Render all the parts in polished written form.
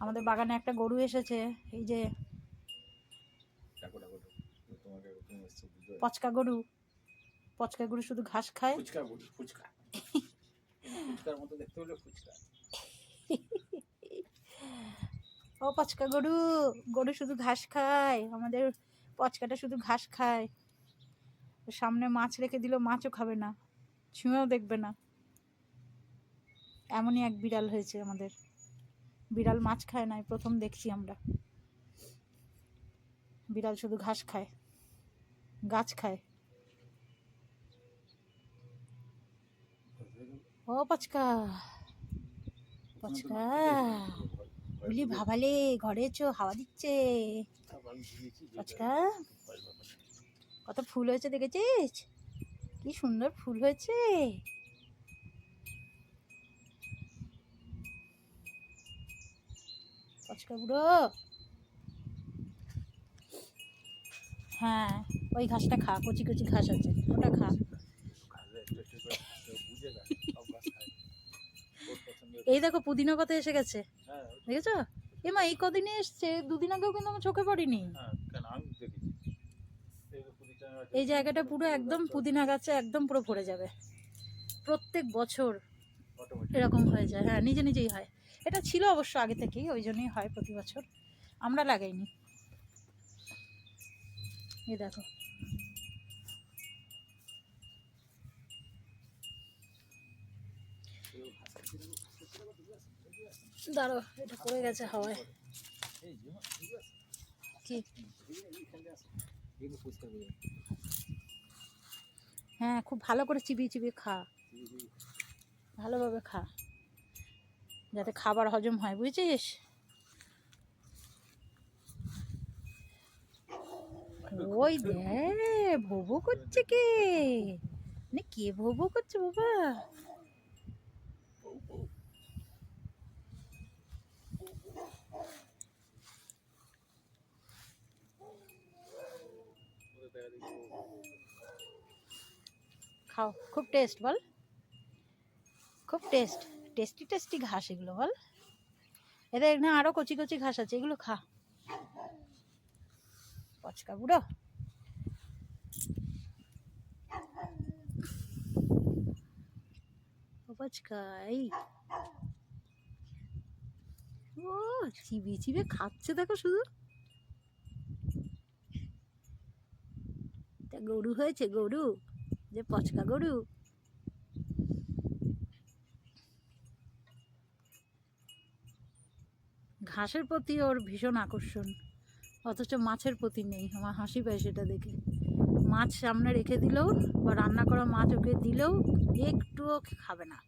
আমাদের বাগানে একটা গরু এসেছে, এই যে পচকা গরু। পচকা গরু শুধু ঘাস খায়। ও পচকা গরু, গরু শুধু ঘাস খায়, আমাদের পচকাটা শুধু ঘাস খায়। সামনে মাছ রেখে দিল, মাছও খাবে না, ছুঁয়েও দেখবে না। এমনই এক বিড়াল হয়েছে আমাদের। বিড়াল মাছ খায় না, প্রথম দেখছি আমরা। বিড়াল শুধু ঘাস খায়, গাছ খায়। ও পচকা, পচকা বলি ভাবালে ঘরে এসো, হাওয়া দিচ্ছে। পচকা কত ফুল হয়েছে দেখেছিস? কি সুন্দর ফুল হয়েছে। পচকা বুড়ো, হ্যাঁ ওই ঘাসটা খা, কচি কচি ঘাস আছে, ওটা খা। এই দেখো পুদিনা পাতা এসে গেছে, দেখেছো? এমা এই কদিনে এসছে, দুদিন আগেও কিন্তু আমার চোখে পড়েনি। এই জায়গাটা পুরো একদম পুদিনা গাছে একদম পুরো ভরে যাবে। প্রত্যেক বছর এরকম হয়ে যায়, হ্যাঁ নিজে নিজেই হয়। এটা ছিল অবশ্য আগে থেকেই, ওই জন্যই হয় প্রতি বছর, আমরা লাগাইনি। এই দেখো, দাঁড়ো এটা পড়ে গেছে হাওয়ায়। কি? হ্যাঁ খুব ভালো করে চিবিয়ে চিবিয়ে খা, ভালোভাবে খা, যাতে খাবার হজম হয়, বুঝেছিস? ওই দেখ ভোবো করছে কে, মানে কে ভোবো করছে বাবা? খাও, খুব টেস্ট বল, খুব টেস্ট, টেস্টি টেস্টি ঘাস এগুলো বল। এদের এখানে আরো কচি কচি ঘাস আছে, এগুলো খা। পচকা বুড়ো, পচকা এই ও চিবিয়ে চিবিয়ে খাচ্ছে, দেখো শুধু। তা গরু হয়েছে, গরু যে পচকা গরু। ঘাসের প্রতি ওর ভীষণ আকর্ষণ, অথচ মাছের প্রতি নেই। আমার হাসি পায় সেটা দেখে। মাছ সামনে রেখে দিলেও বা রান্না করা মাছ ওকে দিলেও একটুও খাবে না,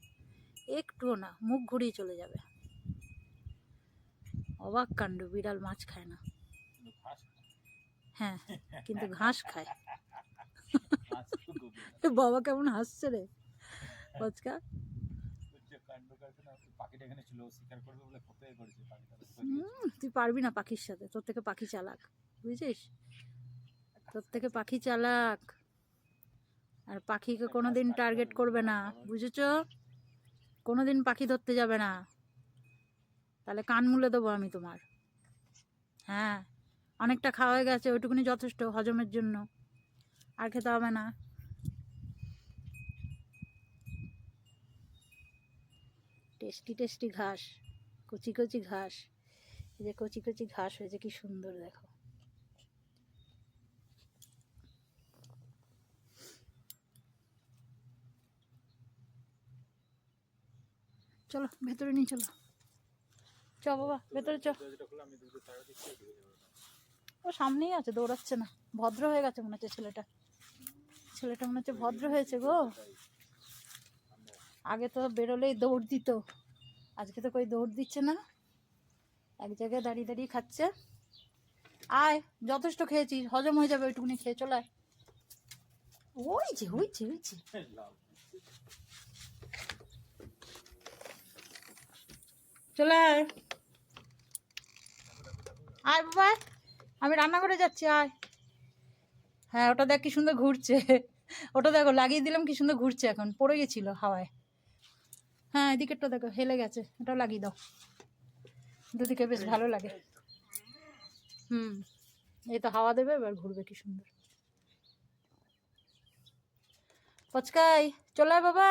একটুও না, মুখ ঘুরিয়ে চলে যাবে। অবাক কাণ্ড, বিড়াল মাছ খায় না, হ্যাঁ কিন্তু ঘাস খায়। বাবা কেমন হাসছে রে পচকা। তুই পারবি না পাখির সাথে, তোর থেকে পাখি চালাক, বুঝেছিস? তোর থেকে পাখি চালাক, আর পাখিকে কোনোদিন টার্গেট করবে না, বুঝেছ? কোনোদিন পাখি ধরতে যাবে না, তাহলে কান মুলে দেবো আমি তোমার। হ্যাঁ অনেকটা খাওয়া হয়ে গেছে, ওইটুকুনি যথেষ্ট হজমের জন্য, আর খেতে হবে না। টেস্টি টেস্টি ঘাস, কচি কচি ঘাস, এই যে কচি কচি ঘাস হয়েছে, কি সুন্দর দেখো। চলো ভেতরে নিয়ে চলো, চ বাবা ভেতরে চ। ও সামনেই আছে, দৌড়াচ্ছে না, ভদ্র হয়ে গেছে মনে হচ্ছে ছেলেটা। ছেলেটা মনে হচ্ছে ভদ্র হয়েছে গো। আগে তো বেরোলেই দৌড় দিত, আজকে তো কই দৌড় দিচ্ছে না, এক জায়গায় দাঁড়িয়ে দাঁড়িয়ে খাচ্ছে। আয় যথেষ্ট খেয়েছিস, হজম হয়ে যাবে, ওইটুকুনি খেয়ে চলে আয়। হয়েছে হয়েছে হয়েছে, চলে আয়। আয় বাবা, আমি রান্না করে যাচ্ছি, আয়। হ্যাঁ ওটা দেখ কি সুন্দর ঘুরছে, ওটা দেখো লাগিয়ে দিলাম কি সুন্দর ঘুরছে, এখন পড়ে গেছিল হাওয়ায়। হ্যাঁ এদিকেরটা দেখো হেলে গেছে, ওটাও লাগিয়ে দাও। দুদিকে বেশ ভালো লাগে। এই তো হাওয়া দেবে, এবার ঘুরবে কি সুন্দর। পচকাই চলে আয় বাবা।